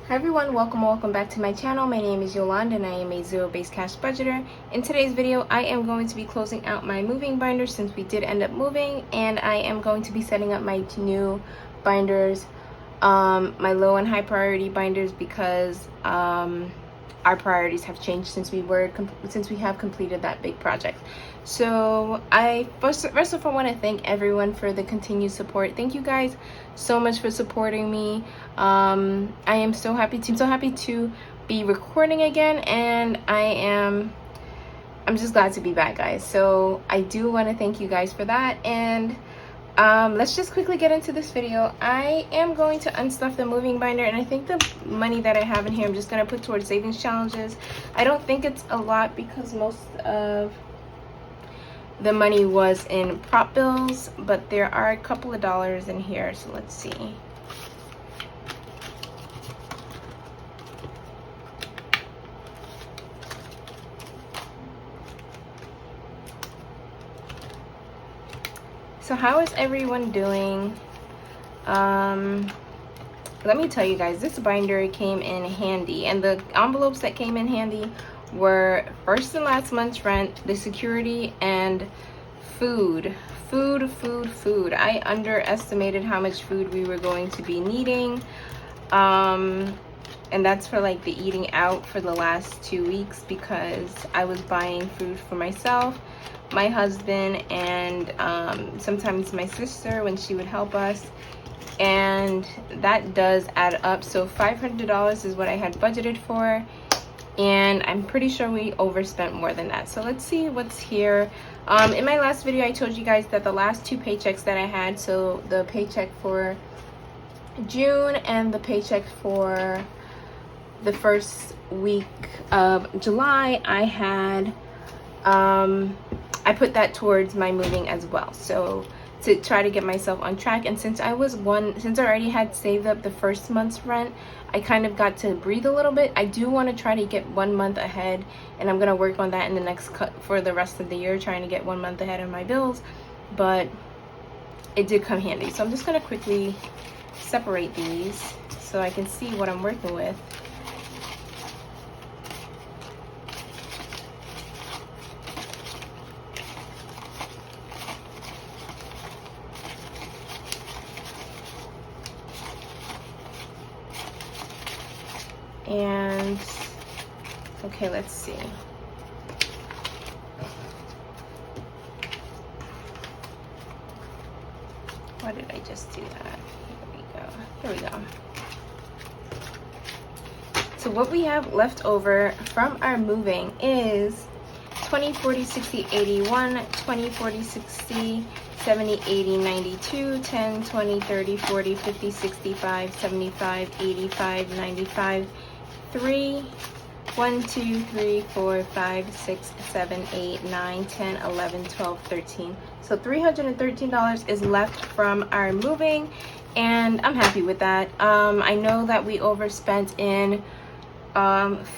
Hi everyone, welcome back to my channel. My name is Yolande and I am a zero-based cash budgeter. In today's video, I am going to be closing out my moving binder since we did end up moving, and I am going to be setting up my new binders, my low and high priority binders, because our priorities have changed since we have completed that big project. So I first of all want to thank everyone for the continued support. Thank you guys so much for supporting me. I am so happy to be recording again, and I'm just glad to be back, guys. So I do want to thank you guys for that, and let's just quickly get into this video. I am going to unstuff the moving binder, and I think the money that I have in here I'm just going to put towards savings challenges. I don't think it's a lot because most of the money was in prop bills, but there are a couple of dollars in here, so let's see. So how is everyone doing? Let me tell you guys, this binder came in handy, and the envelopes that came in handy were first and last month's rent, the security, and food. I underestimated how much food we were going to be needing, and that's for like the eating out for the last 2 weeks, because I was buying food for myself, my husband, and sometimes my sister when she would help us, and that does add up. So $500 is what I had budgeted for, and I'm pretty sure we overspent more than that. So let's see what's here. In my last video I told you guys that the last 2 paychecks that I had, so the paycheck for June and the paycheck for the first week of July, I had I put that towards my moving as well, so to try to get myself on track. And since I already had saved up the first month's rent, I kind of got to breathe a little bit. I do want to try to get 1 month ahead, and I'm going to work on that in the next cut for the rest of the year, trying to get 1 month ahead of my bills. But it did come handy, so I'm just going to quickly separate these so I can see what I'm working with. And okay, let's see. Why did I just do that? Here we go. So what we have left over from our moving is 20, 40, 60, 81, 20, 40, 60, 70, 80, 92, 10, 20, 30, 40, 50, 65, 75, 85, 95, 3, 1, 2, 3, 4, 5, 6, 7, 8, 9, 10, 11, 12, 13. So $313 is left from our moving, and I'm happy with that. I know that we overspent in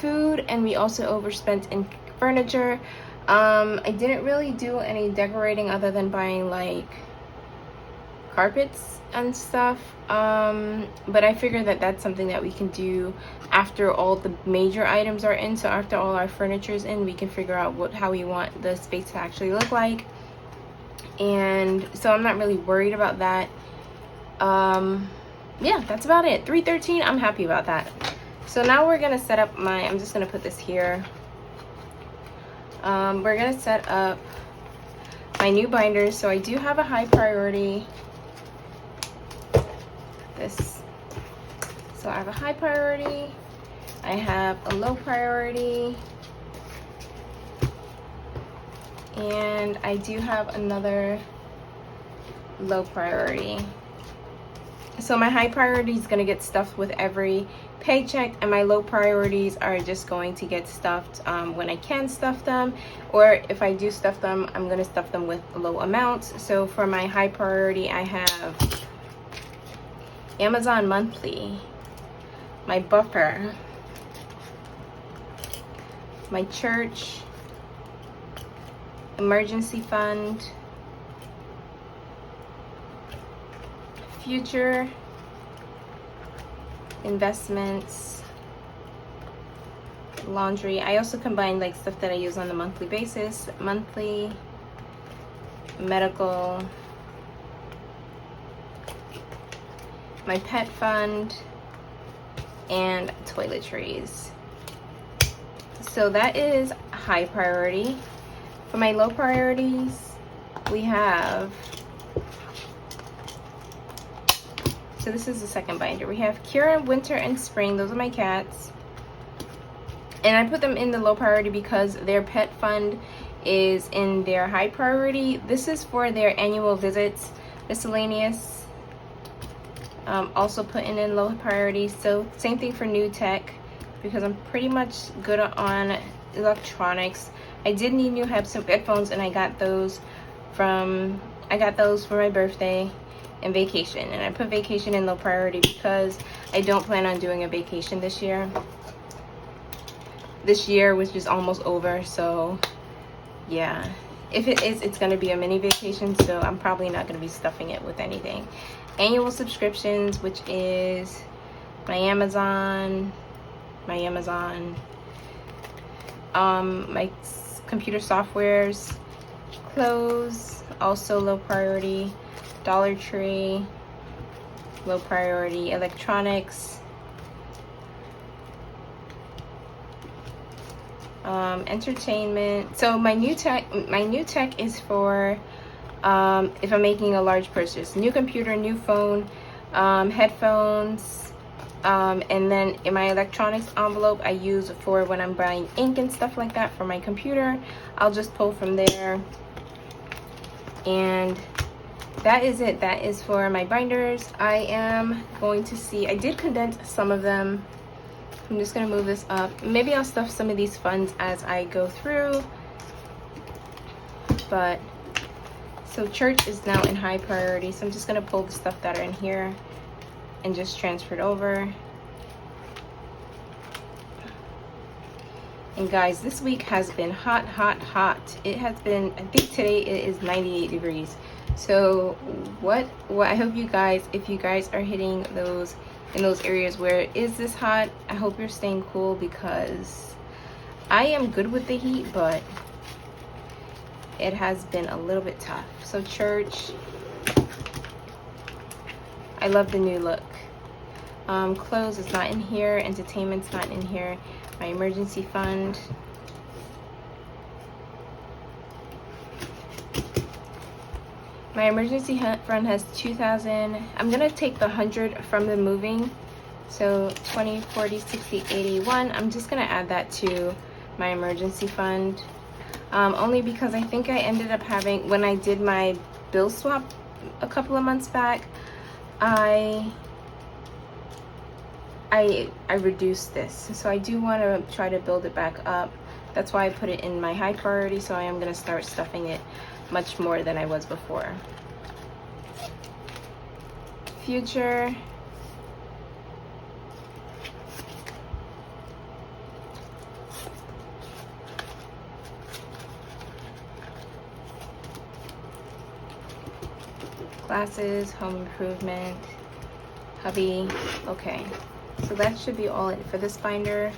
food, and we also overspent in furniture. I didn't really do any decorating other than buying like carpets and stuff, but I figured that that's something that we can do after all the major items are in. So after all our furniture is in, we can figure out how we want the space to actually look like, and so I'm not really worried about that. Yeah, that's about it. $313, I'm happy about that. So now we're gonna set up I'm just gonna put this here. We're gonna set up my new binders. So I do have a high priority. So I have a high priority, I have a low priority, and I do have another low priority. So my high priority is going to get stuffed with every paycheck, and my low priorities are just going to get stuffed when I can stuff them, or if I do stuff them, I'm going to stuff them with low amounts. So for my high priority, I have Amazon monthly, my buffer, my church, emergency fund, future, investments, laundry. I also combine like stuff that I use on a monthly basis, monthly, medical, my pet fund, and toiletries. So that is high priority. For my low priorities, we have, so this is the second binder. We have Kira, Winter, and Spring. Those are my cats. And I put them in the low priority because their pet fund is in their high priority. This is for their annual visits. Miscellaneous, also putting in low priority. So same thing for new tech, because I'm pretty much good on electronics. I did need new headphones, and I got those for my birthday and vacation. And I put vacation in low priority because I don't plan on doing a vacation this year. This year was just almost over, so yeah. If it is, it's going to be a mini vacation, so I'm probably not going to be stuffing it with anything. Annual subscriptions, which is my Amazon, my computer softwares, clothes, also low priority, Dollar Tree, low priority, electronics, entertainment. So my new tech is for if I'm making a large purchase. New computer, new phone, headphones, and then in my electronics envelope I use for when I'm buying ink and stuff like that for my computer. I'll just pull from there. And that is it. That is for my binders. I am going to see, I did condense some of them. I'm just going to move this up. Maybe I'll stuff some of these funds as I go through. But so church is now in high priority, so I'm just going to pull the stuff that are in here and just transfer it over. And guys, this week has been hot. It has been, I think today it is 98 degrees. So what I hope you guys, if you guys are hitting those in those areas where it is this hot, I hope you're staying cool, because I am good with the heat, but it has been a little bit tough. So church, I love the new look. Clothes is not in here, entertainment's not in here. My emergency fund, my emergency fund has 2,000. I'm gonna take the 100 from the moving, so 20, 40, 60, 81. I'm just gonna add that to my emergency fund, only because I think I ended up having, when I did my bill swap a couple of months back, I reduced this, so I do want to try to build it back up. That's why I put it in my high priority, so I am going to start stuffing it much more than I was before. Future, classes, home improvement, hubby. Okay, so that should be all it for this binder.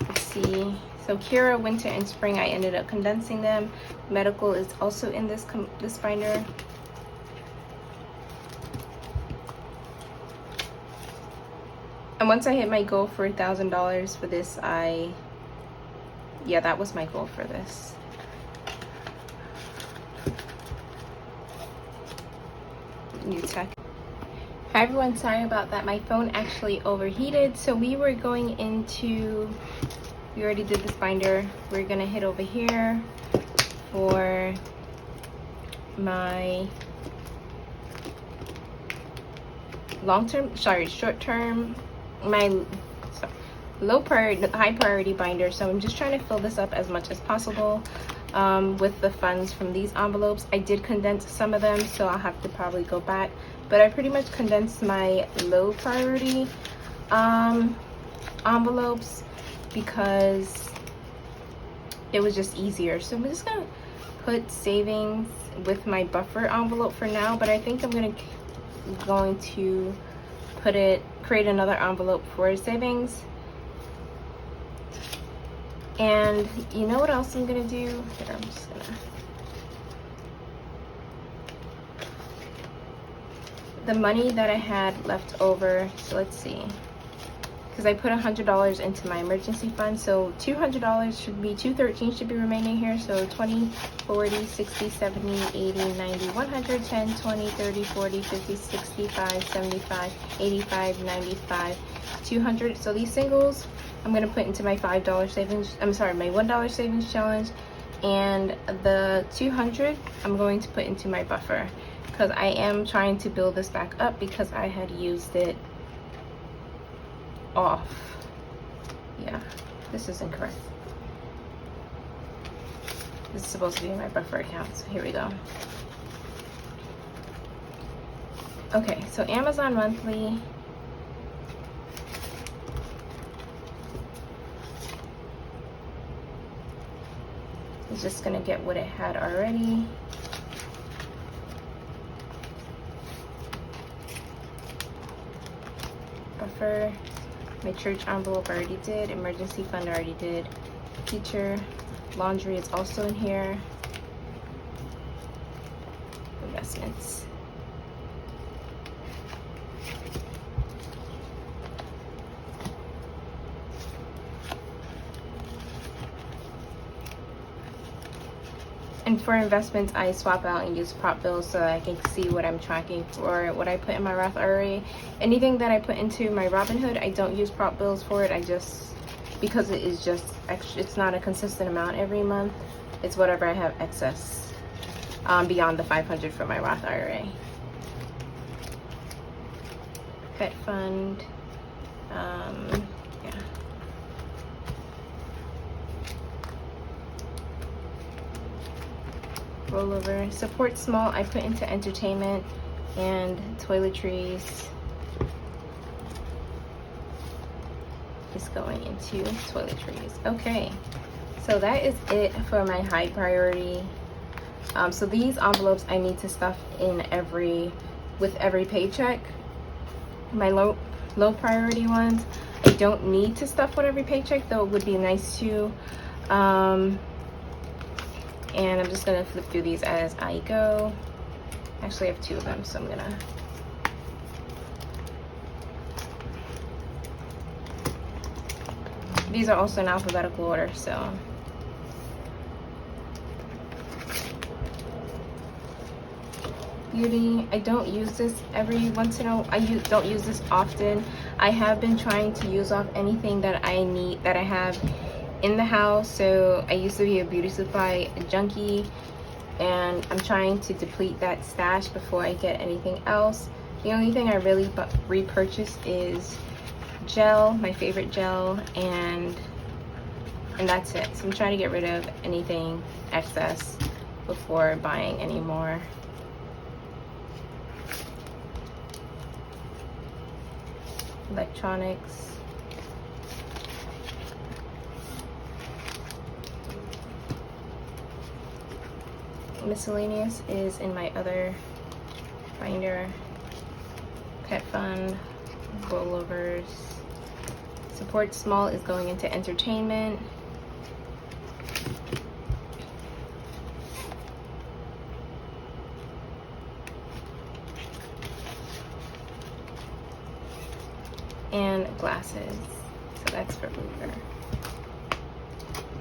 Let's see. So Kira, Winter, and Spring, I ended up condensing them. Medical is also in this binder. And once I hit my goal for $1,000 for this, yeah, that was my goal for this. New tech. Hi everyone, sorry about that. My phone actually overheated. So we were going into, we already did this binder. We're gonna hit over here for my short term, my low priority, high priority binder. So I'm just trying to fill this up as much as possible with the funds from these envelopes. I did condense some of them, so I'll have to probably go back, but I pretty much condensed my low priority envelopes because it was just easier. So I'm just gonna put savings with my buffer envelope for now, but I think I'm going to put it create another envelope for savings. And you know what else I'm gonna do? Here, I'm just gonna, the money that I had left over, so let's see, because I put $100 into my emergency fund, so $200 should be, $213 should be remaining here, so 20, 40, 60, 70, 80, 90, 100, 10, 20, 30, 40, 50, 65, 75, 85, 95, 200. So these singles I'm gonna put into my $5 savings, I'm sorry, my $1 savings challenge, and the 200 I'm going to put into my buffer, because I am trying to build this back up because I had used it off. Yeah, this is incorrect. This is supposed to be my buffer account, so here we go. Okay, so Amazon monthly. Is just gonna get what it had already. Buffer, my church envelope I already did, emergency fund I already did, teacher, laundry is also in here, investments. And for investments, I swap out and use prop bills so that I can see what I'm tracking for what I put in my Roth IRA. Anything that I put into my Robinhood, I don't use prop bills for it. I just, because it is just extra, it's not a consistent amount every month. It's whatever I have excess beyond the 500 for my Roth IRA. Pet fund, yeah. Rollover. Support small, I put into entertainment, and toiletries is going into toiletries. Okay, so that is it for my high priority. So these envelopes I need to stuff in with every paycheck. My low priority ones I don't need to stuff with every paycheck, though it would be nice to. And I'm just gonna flip through these as I go. Actually, I have two of them, so I'm gonna. These are also in alphabetical order, so. Beauty, I don't use this every once in a while. Don't use this often. I have been trying to use off anything that I need, that I have in the house. So I used to be a beauty supply junkie, and I'm trying to deplete that stash before I get anything else. The only thing I really repurchase is gel, my favorite gel, and that's it. So I'm trying to get rid of anything excess before buying any more. Electronics. Miscellaneous is in my other binder. Pet fund, rollovers. Support small is going into entertainment. And glasses. So that's for Uber.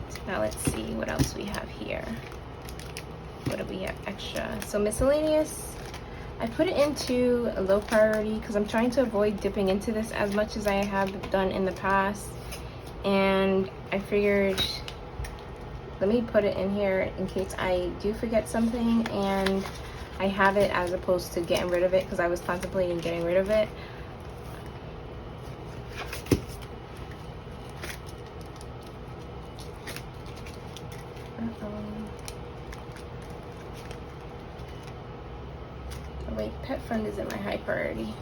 So now let's see what else we have here. What do we have extra? So miscellaneous, I put it into a low priority because I'm trying to avoid dipping into this as much as I have done in the past. And I figured, let me put it in here in case I do forget something and I have it, as opposed to getting rid of it, because I was contemplating getting rid of it. Wait, pet fund is in my high priority.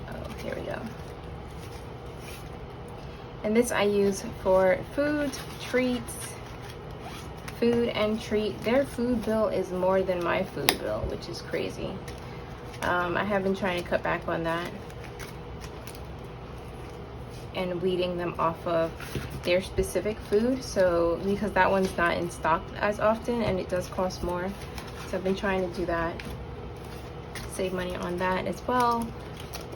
Oh, here we go. And this I use for food, treats, food and treat. Their food bill is more than my food bill, which is crazy. I have been trying to cut back on that and weeding them off of their specific food, so because that one's not in stock as often and it does cost more, so I've been trying to do that, save money on that as well.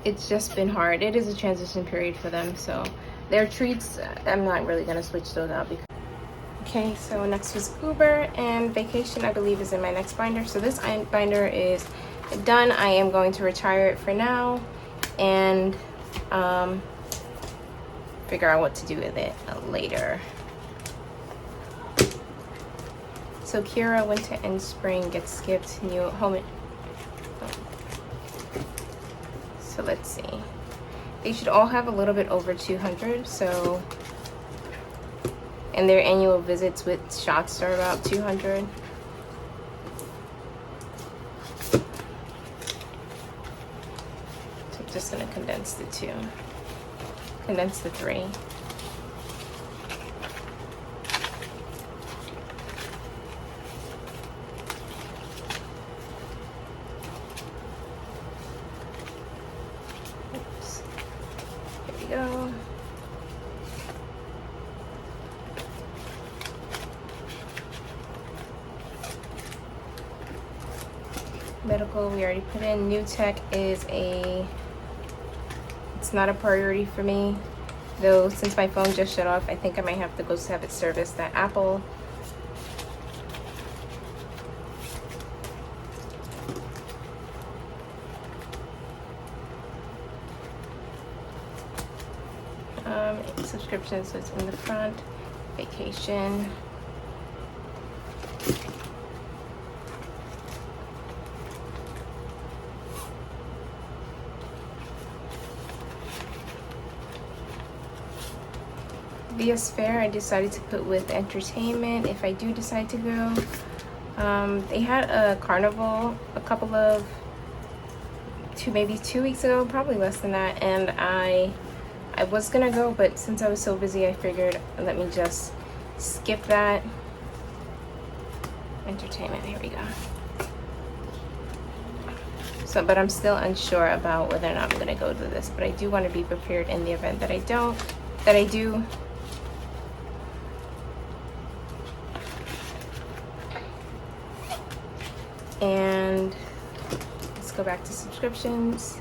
It's just been hard. It is a transition period for them, so their treats, I'm not really going to switch those out. Okay, so next was Uber, and vacation I believe is in my next binder. So this binder is done. I am going to retire it for now and figure out what to do with it later. So Kira, winter and spring gets skipped. New home. So let's see. They should all have a little bit over 200. So, and their annual visits with shots are about 200. So I'm just gonna condense the two. Condense the three. Oops. Here we go. Medical, we already put in. New tech is it's not a priority for me, though. Since my phone just shut off, I think I might have to go have it serviced at Apple. Subscription, so it's in the front. Vacation. VS Fair, I decided to put with entertainment if I do decide to go. They had a carnival a couple of maybe 2 weeks ago, probably less than that, and I was gonna go, but since I was so busy, I figured let me just skip that. Entertainment, here we go. So, but I'm still unsure about whether or not I'm gonna go to this, but I do want to be prepared in the event that I do. And let's go back to subscriptions.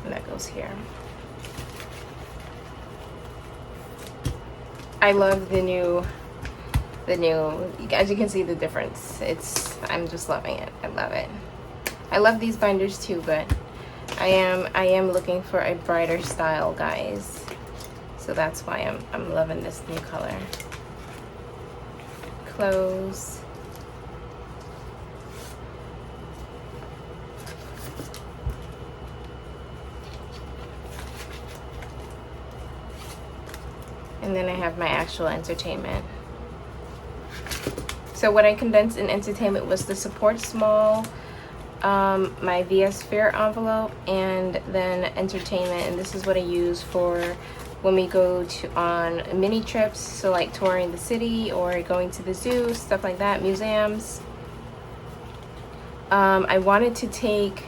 And that goes here. I love the new, as you can see the difference. I'm just loving it. I love it. I love these binders too, but I am looking for a brighter style, guys. So that's why I'm loving this new color. Close. And then I have my actual entertainment. So what I condensed in entertainment was the support small, my VS Fair envelope, and then entertainment. And this is what I use for when we go on mini trips, so like touring the city or going to the zoo, stuff like that, museums. I wanted to take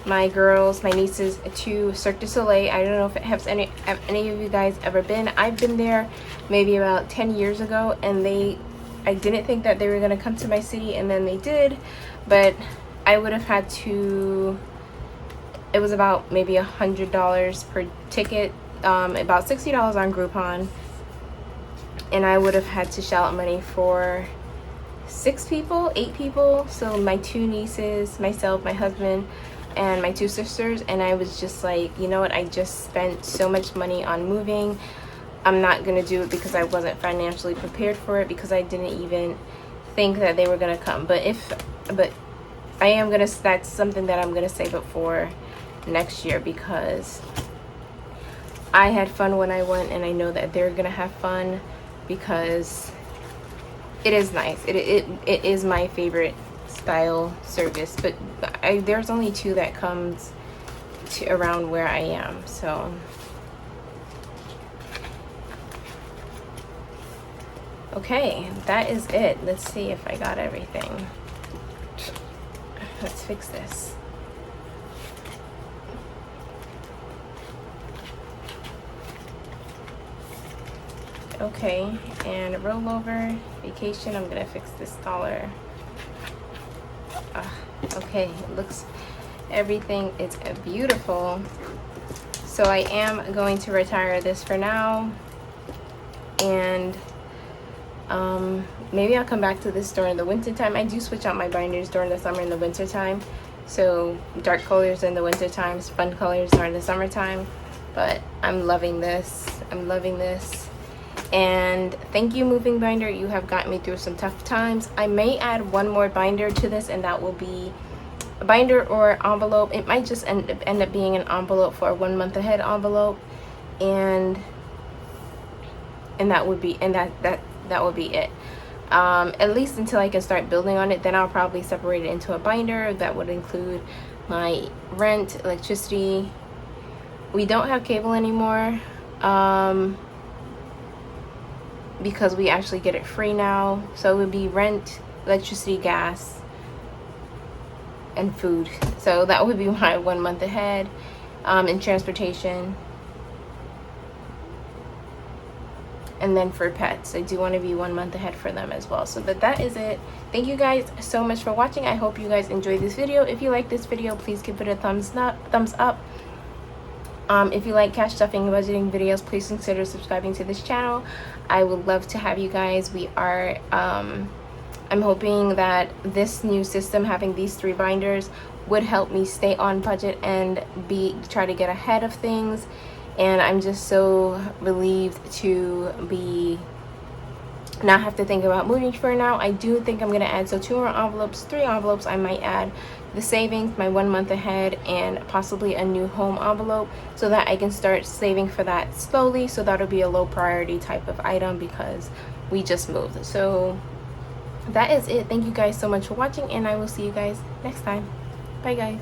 my girls, my nieces, to Cirque du Soleil. I don't know if any of you guys ever been. I've been there maybe about 10 years ago, and I didn't think that they were gonna come to my city, and then they did, but I would have had to, it was about maybe $100 per ticket, about $60 on Groupon, and I would have had to shell out money for 8 people, so my 2 nieces, myself, my husband, and my 2 sisters. And I was just like, you know what, I just spent so much money on moving. I'm not gonna do it because I wasn't financially prepared for it, because I didn't even think that they were gonna come. But I am gonna, that's something that I'm gonna save up for next year, because I had fun when I went, and I know that they're gonna have fun, because it is nice. It is my favorite style service, but there's only 2 that comes to around where I am. So Okay, that is it. Let's see if I got everything. Let's fix this. Okay, and rollover, vacation, I'm gonna fix this dollar. Okay, it looks, everything is beautiful. So I am going to retire this for now, and maybe I'll come back to this during the winter time. I do switch out my binders during the summer and the winter time. So dark colors in the winter time, fun colors during the summertime. But I'm loving this. I'm loving this. And thank you, moving binder. You have gotten me through some tough times. I may add one more binder to this, and that will be a binder or envelope. It might just end up being an envelope for a 1 month ahead envelope, and that would be that would be it. At least until I can start building on it. Then I'll probably separate it into a binder that would include my rent, electricity. We don't have cable anymore, because we actually get it free now. So it would be rent, electricity, gas, and food. So that would be my 1 month ahead, and transportation. And then for pets, I do want to be 1 month ahead for them as well. So that is it. Thank you guys so much for watching. I hope you guys enjoyed this video. If you like this video, please give it a thumbs up. If you like cash stuffing and budgeting videos, please consider subscribing to this channel. I would love to have you guys. We are I'm hoping that this new system, having these 3 binders, would help me stay on budget and try to get ahead of things. And I'm just so relieved to not have to think about moving for now. I do think I'm gonna add 2 more envelopes, 3 envelopes. I might add the savings, my 1 month ahead, and possibly a new home envelope, so that I can start saving for that slowly. So that'll be a low priority type of item because we just moved. So that is it. Thank you guys so much for watching, and I will see you guys next time. Bye guys.